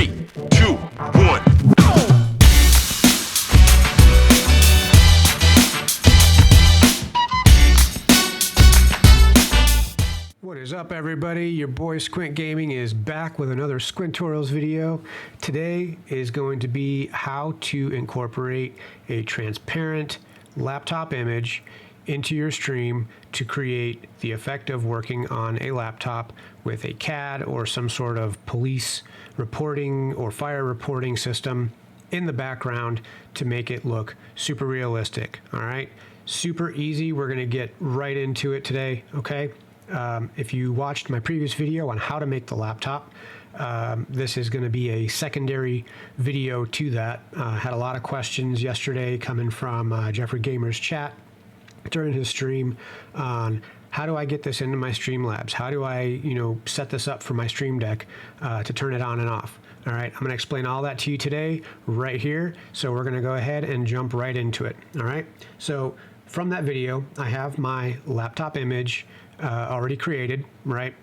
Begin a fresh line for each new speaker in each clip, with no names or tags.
3, 2, 1.
What is up, everybody? Your boy SquintGaming is back with another Squintorials video. Today is going to be how to incorporate a transparent laptop image into your stream to create the effect of working on a laptop with a CAD or some sort of police reporting or fire reporting system in the background to make it look super realistic. All right, super easy. We're going to get right into it today. Okay. If you watched my previous video on how to make the laptop, this is going to be a secondary video to that. Had a lot of questions yesterday coming from Jeffrey Gamer's chat during his stream on how do I get this into my Streamlabs? How do I, set this up for my Stream Deck to turn it on and off? All right, I'm going to explain all that to you today right here. So we're going to go ahead and jump right into it. All right, so from that video, I have my laptop image already created, right?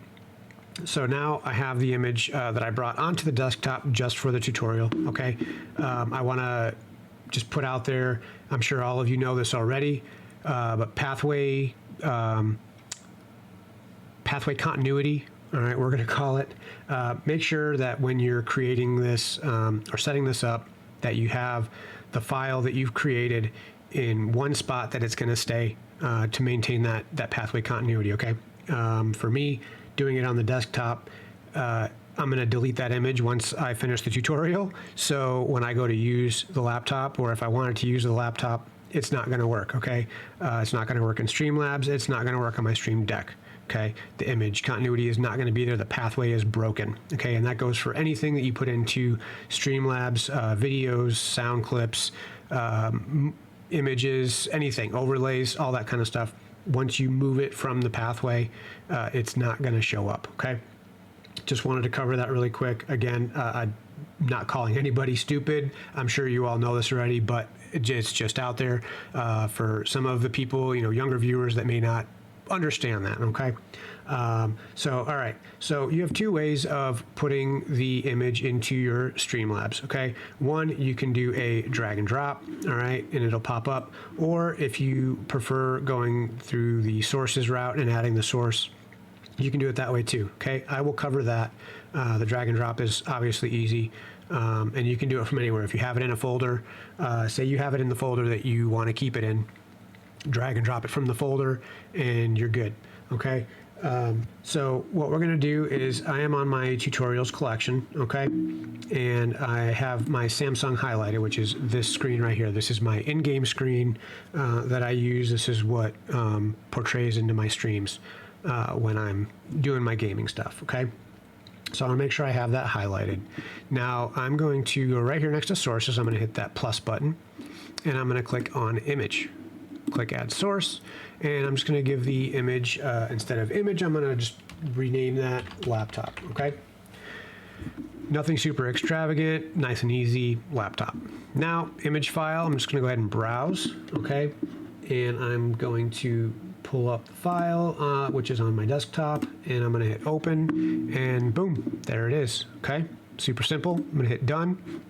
So now I have the image that I brought onto the desktop just for the tutorial, okay? I want to just put out there, I'm sure all of you know this already, but pathway continuity, all right, we're going to call it. Make sure that when you're creating this or setting this up, that you have the file that you've created in one spot that it's going to stay to maintain that pathway continuity, okay? For me, doing it on the desktop, I'm going to delete that image once I finish the tutorial. So when I go to use the laptop, or if I wanted to use the laptop, it's not going to work, okay? It's not going to work in Streamlabs. It's not going to work on my Stream Deck, okay? The image continuity is not going to be there. The pathway is broken, okay? And that goes for anything that you put into Streamlabs, videos, sound clips, images, anything, overlays, all that kind of stuff. Once you move it from the pathway, it's not going to show up, okay? Just wanted to cover that really quick. Again, I'm not calling anybody stupid. I'm sure you all know this already, but it's just out there for some of the people, younger viewers that may not understand that, okay? So, all right. So you have two ways of putting the image into your Streamlabs, okay? One, you can do a drag and drop, all right, and it'll pop up. Or if you prefer going through the sources route and adding the source, you can do it that way too, okay? I will cover that. The drag and drop is obviously easy, and you can do it from anywhere. If you have it in a folder, say you have it in the folder that you want to keep it in, drag and drop it from the folder and you're good, okay? So what we're going to do is I am on my tutorials collection, okay? And I have my Samsung highlighted, which is this screen right here. This is my in-game screen that I use. This is what portrays into my streams when I'm doing my gaming stuff, okay? So I want to make sure I have that highlighted. Now I'm going to go right here next to sources. I'm going to hit that plus button and I'm going to click on image. Click add source, and I'm just going to give the image, instead of image, I'm going to just rename that laptop, okay? Nothing super extravagant, nice and easy laptop. Now, image file, I'm just going to go ahead and browse, okay? And I'm going to pull up the file, which is on my desktop, and I'm going to hit open, and boom, there it is, okay? Super simple. I'm going to hit done.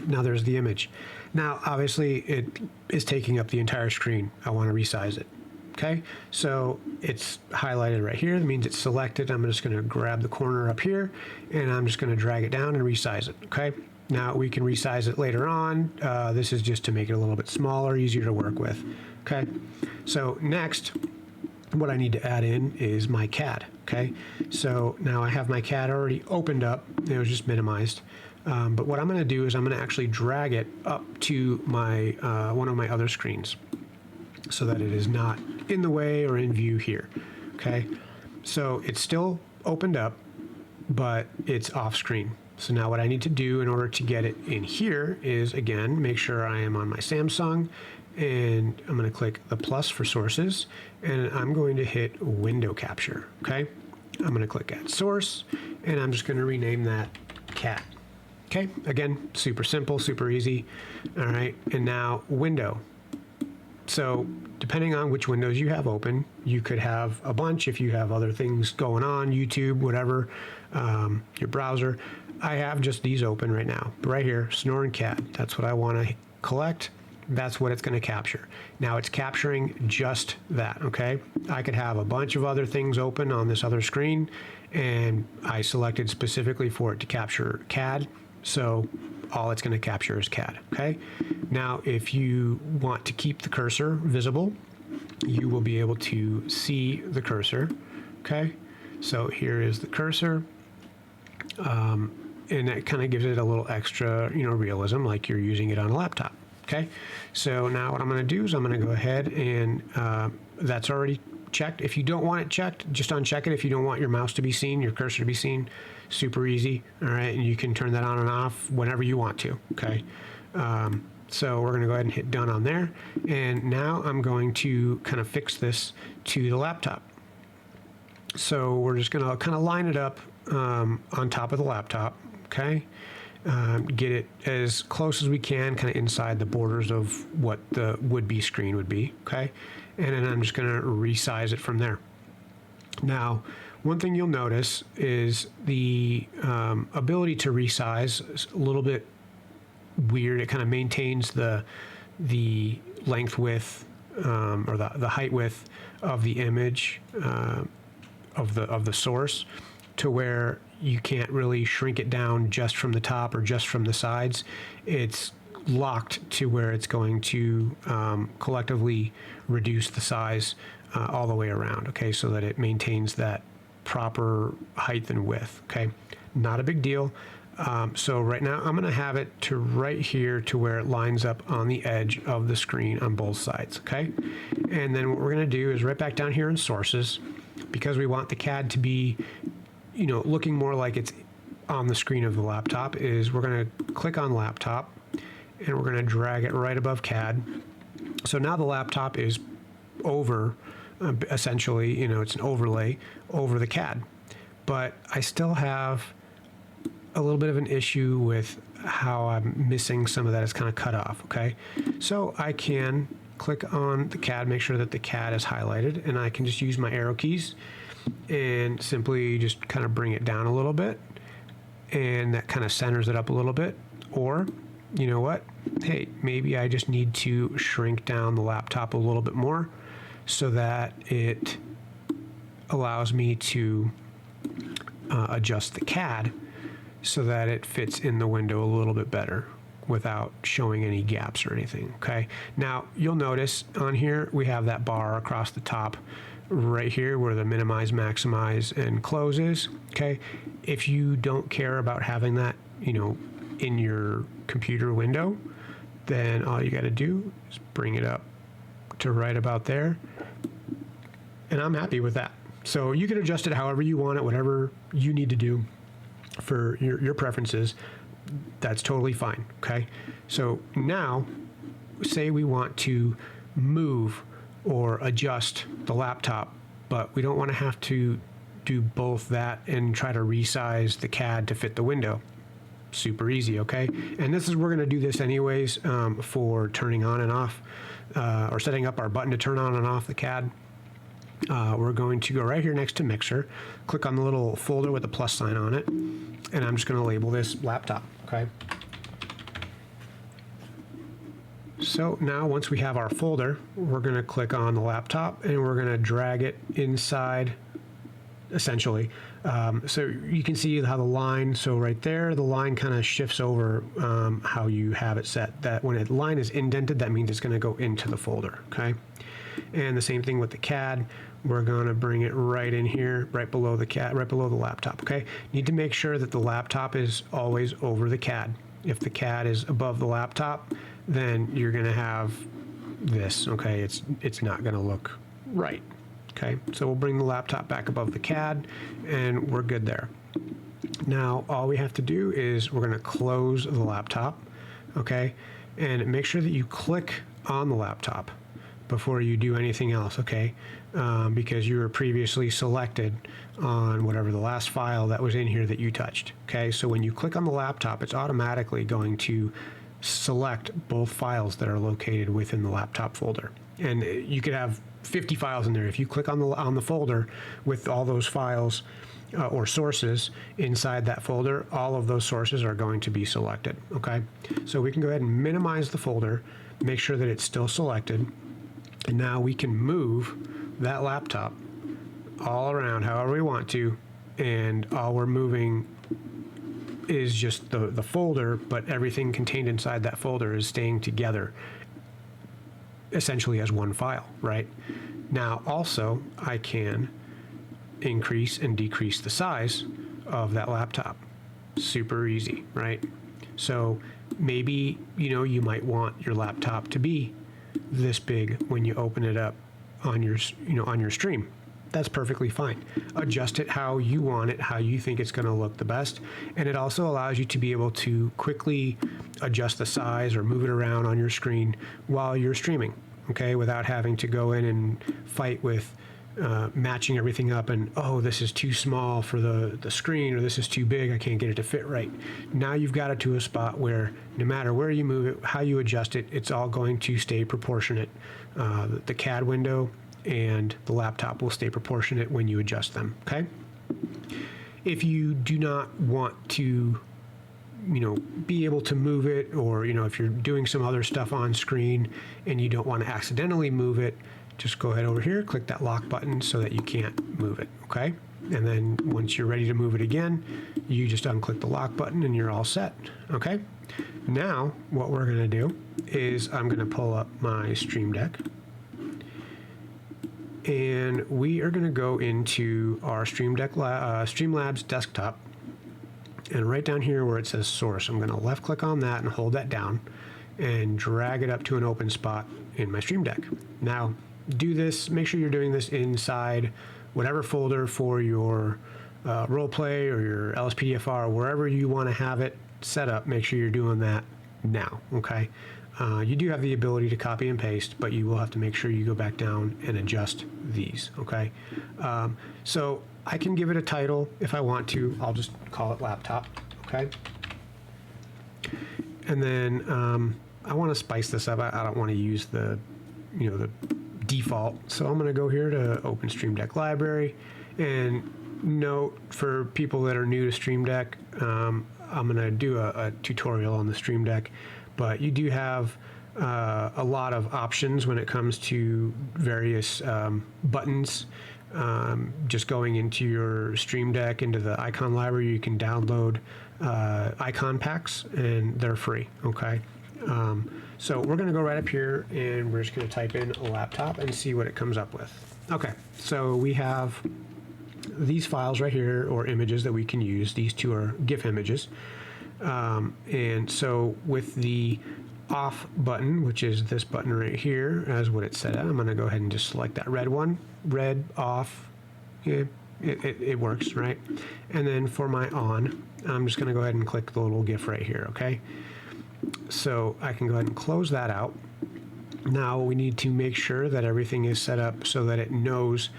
Now there's the image. Now, obviously, it is taking up the entire screen. I want to resize it. Okay, so it's highlighted right here. That means it's selected. I'm just going to grab the corner up here, and I'm just going to drag it down and resize it. Okay, now we can resize it later on. This is just to make it a little bit smaller, easier to work with. Okay, so next, what I need to add in is my CAD. Okay, so now I have my CAD already opened up. It was just minimized. But what I'm going to do is I'm going to actually drag it up to my one of my other screens so that it is not in the way or in view here. Okay, so it's still opened up, but it's off screen. So now what I need to do in order to get it in here is, again, make sure I am on my Samsung, and I'm going to click the plus for sources, and I'm going to hit window capture. Okay, I'm going to click add source, and I'm just going to rename that CAD. Okay, again, super simple, super easy. All right, and now window. So depending on which windows you have open, you could have a bunch if you have other things going on, YouTube, whatever, your browser. I have just these open right now, right here, Snoring CAD. That's what I want to collect. That's what it's going to capture. Now it's capturing just that, okay? I could have a bunch of other things open on this other screen, and I selected specifically for it to capture CAD, so all it's going to capture is CAD, okay? Now, if you want to keep the cursor visible, you will be able to see the cursor, okay? So here is the cursor, and that kind of gives it a little extra, realism, like you're using it on a laptop. Okay, so now what I'm going to do is I'm going to go ahead and that's already checked. If you don't want it checked, just uncheck it. If you don't want your mouse to be seen, your cursor to be seen, super easy. All right, and you can turn that on and off whenever you want to. Okay, so we're going to go ahead and hit done on there. And now I'm going to kind of fix this to the laptop. So we're just going to kind of line it up on top of the laptop. Okay. Get it as close as we can, kind of inside the borders of what the would-be screen would be, okay? And then I'm just going to resize it from there. Now, one thing you'll notice is the ability to resize is a little bit weird. It kind of maintains the length width or the height width of the image of the source, to where you can't really shrink it down just from the top or just from the sides. It's locked to where it's going to collectively reduce the size all the way around, okay, so that it maintains that proper height and width, okay? Not a big deal. So right now I'm gonna have it to right here to where it lines up on the edge of the screen on both sides, okay? And then what we're gonna do is right back down here in sources, because we want the CAD to be looking more like it's on the screen of the laptop, is we're going to click on laptop and we're going to drag it right above CAD. So now the laptop is over, essentially, it's an overlay over the CAD. But I still have a little bit of an issue with how I'm missing some of that. It's kind of cut off, okay? So I can click on the CAD, make sure that the CAD is highlighted, and I can just use my arrow keys and simply just kind of bring it down a little bit, and that kind of centers it up a little bit. Or, you know what? Hey, maybe I just need to shrink down the laptop a little bit more so that it allows me to adjust the CAD so that it fits in the window a little bit better without showing any gaps or anything, okay? Now, you'll notice on here, we have that bar across the top right here where the minimize, maximize, and close is, okay? If you don't care about having that, in your computer window, then all you gotta do is bring it up to right about there, and I'm happy with that. So you can adjust it however you want it, whatever you need to do for your preferences, that's totally fine, okay? So now, say we want to move or adjust the laptop, but we don't want to have to do both that and try to resize the CAD to fit the window. Super easy, okay? And we're going to do this anyways for turning on and off or setting up our button to turn on and off the CAD. We're going to go right here next to Mixer, click on the little folder with the plus sign on it, and I'm just going to label this laptop, okay? So now once we have our folder, we're going to click on the laptop and we're going to drag it inside, essentially. So you can see how the line, so right there, the line kind of shifts over how you have it set. That when a line is indented, that means it's going to go into the folder, okay? And the same thing with the CAD. We're going to bring it right in here, right below the CAD, right below the laptop, okay? Need to make sure that the laptop is always over the CAD. If the CAD is above the laptop, then you're going to have this, okay? It's not going to look right, okay? So we'll bring the laptop back above the CAD, and we're good there. Now, all we have to do is we're going to close the laptop, okay? And make sure that you click on the laptop before you do anything else, okay? Because you were previously selected on whatever the last file that was in here that you touched, okay? So when you click on the laptop, it's automatically going to select both files that are located within the laptop folder. And you could have 50 files in there. If you click on the folder with all those files, or sources inside that folder, all of those sources are going to be selected, okay? So we can go ahead and minimize the folder, make sure that it's still selected, and now we can move that laptop all around however we want to, and all we're moving is just the folder, but everything contained inside that folder is staying together essentially as one file, right? Now also I can increase and decrease the size of that laptop. Super easy, right? So maybe, you know, you might want your laptop to be this big when you open it up on your, you know, on your stream. That's perfectly fine. Adjust it how you want it, how you think it's going to look the best. And it also allows you to be able to quickly adjust the size or move it around on your screen while you're streaming, okay, without having to go in and fight with matching everything up and, oh, this is too small for the screen, or this is too big, I can't get it to fit right. Now you've got it to a spot where no matter where you move it, how you adjust it, it's all going to stay proportionate. The CAD window and the laptop will stay proportionate when you adjust them, okay? If you do not want to, you know, be able to move it, or, you know, if you're doing some other stuff on screen and you don't want to accidentally move it, just go ahead over here, click that lock button so that you can't move it, okay? And then once you're ready to move it again, you just unclick the lock button and you're all set, okay? Now, what we're gonna do is I'm gonna pull up my Stream Deck, and we are gonna go into our Streamlabs desktop, and right down here where it says source, I'm gonna left click on that and hold that down and drag it up to an open spot in my Stream Deck. Now, do this, make sure you're doing this inside whatever folder for your roleplay or your LSPDFR, wherever you want to have it set up. Make sure you're doing that now, okay? You do have the ability to copy and paste, but you will have to make sure you go back down and adjust these, okay? So I can give it a title if I want to. I'll just call it laptop, okay? And then I want to spice this up. I don't want to use the, you know, the default. So I'm going to go here to Open Stream Deck Library, and note for people that are new to Stream Deck, I'm going to do a tutorial on the Stream Deck, but you do have a lot of options when it comes to various buttons. Just going into your Stream Deck, into the icon library, you can download icon packs, and they're free, okay? So we're going to go right up here, and we're just going to type in a laptop and see what it comes up with. Okay, so we have these files right here, or images that we can use. These two are GIF images. And so with the off button, which is this button right here, as what it said, I'm going to go ahead and just select that red one, red off. Yeah, it works, right? And then for my on, I'm just going to go ahead and click the little GIF right here, okay? So I can go ahead and close that out. Now we need to make sure that everything is set up so that it knows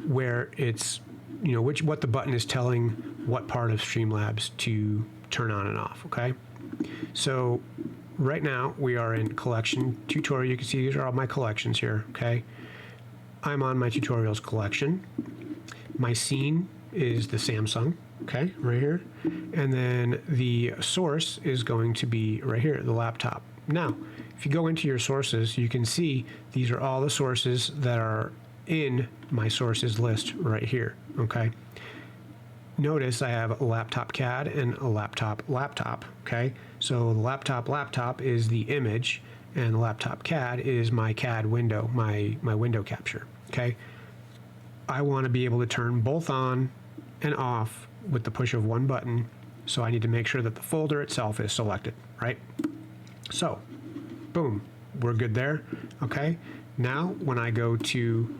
where it's, you know, what the button is telling what part of Streamlabs to turn on and off, okay? So right now we are in collection tutorial. You can see these are all my collections here, okay? I'm on my tutorials collection. My scene is the Samsung, okay, right here. And then the source is going to be right here, the laptop. Now, if you go into your sources, you can see these are all the sources that are in my sources list right here, okay? Notice I have a laptop CAD and a laptop, okay? So the laptop is the image, and the laptop CAD is my CAD window, my window capture, okay? I want to be able to turn both on and off with the push of one button, so I need to make sure that the folder itself is selected, right? So, boom, we're good there, okay? Now, when I go to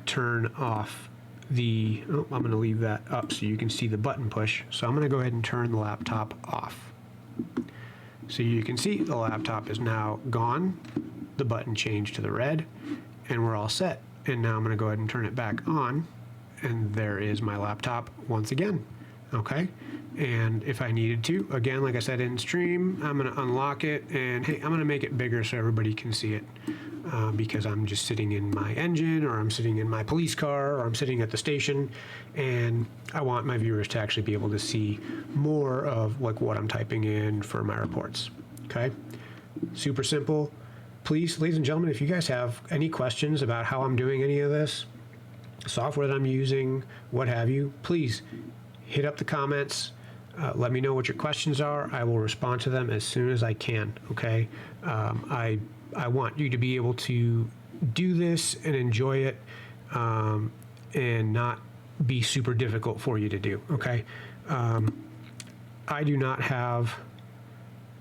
turn off the, I'm going to leave that up so you can see the button push. So I'm going to go ahead and turn the laptop off. So you can see the laptop is now gone. The button changed to the red, and we're all set. And now I'm going to go ahead and turn it back on, and there is my laptop once again. Okay, And if I needed to, again, like I said in stream, I'm going to unlock it, and hey, I'm going to make it bigger so everybody can see it, because I'm just sitting in my engine, or I'm sitting in my police car, or I'm sitting at the station, and I want my viewers to actually be able to see more of like what I'm typing in for my reports. Okay, super simple. Please, ladies and gentlemen, if you guys have any questions about how I'm doing any of this, software that I'm using, what have you, please hit up the comments. Let me know what your questions are. I will respond to them as soon as I can. Okay, I want you to be able to do this and enjoy it, and not be super difficult for you to do. Okay, I do not have,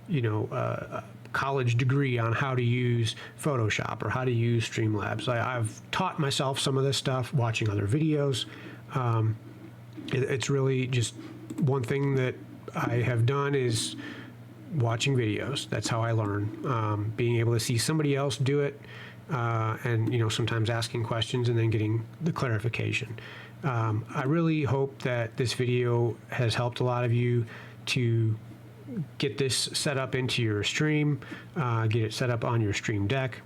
a college degree on how to use Photoshop or how to use Streamlabs. I've taught myself some of this stuff watching other videos. It's really just one thing that I have done is watching videos. That's how I learn. Being able to see somebody else do it, and sometimes asking questions and then getting the clarification. I really hope that this video has helped a lot of you to get this set up into your stream, get it set up on your stream deck.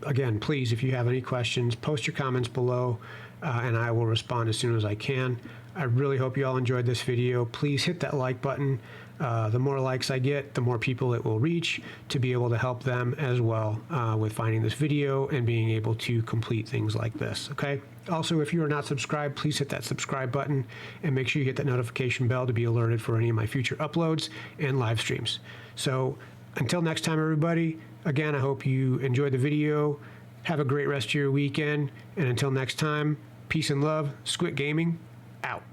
Again, please, if you have any questions, post your comments below, and I will respond as soon as I can. I really hope you all enjoyed this video. Please hit that like button. The more likes I get, the more people it will reach to be able to help them as well with finding this video and being able to complete things like this, okay? Also, if you are not subscribed, please hit that subscribe button and make sure you hit that notification bell to be alerted for any of my future uploads and live streams. So until next time, everybody, again, I hope you enjoyed the video. Have a great rest of your weekend. And until next time, peace and love. SquintGaming out.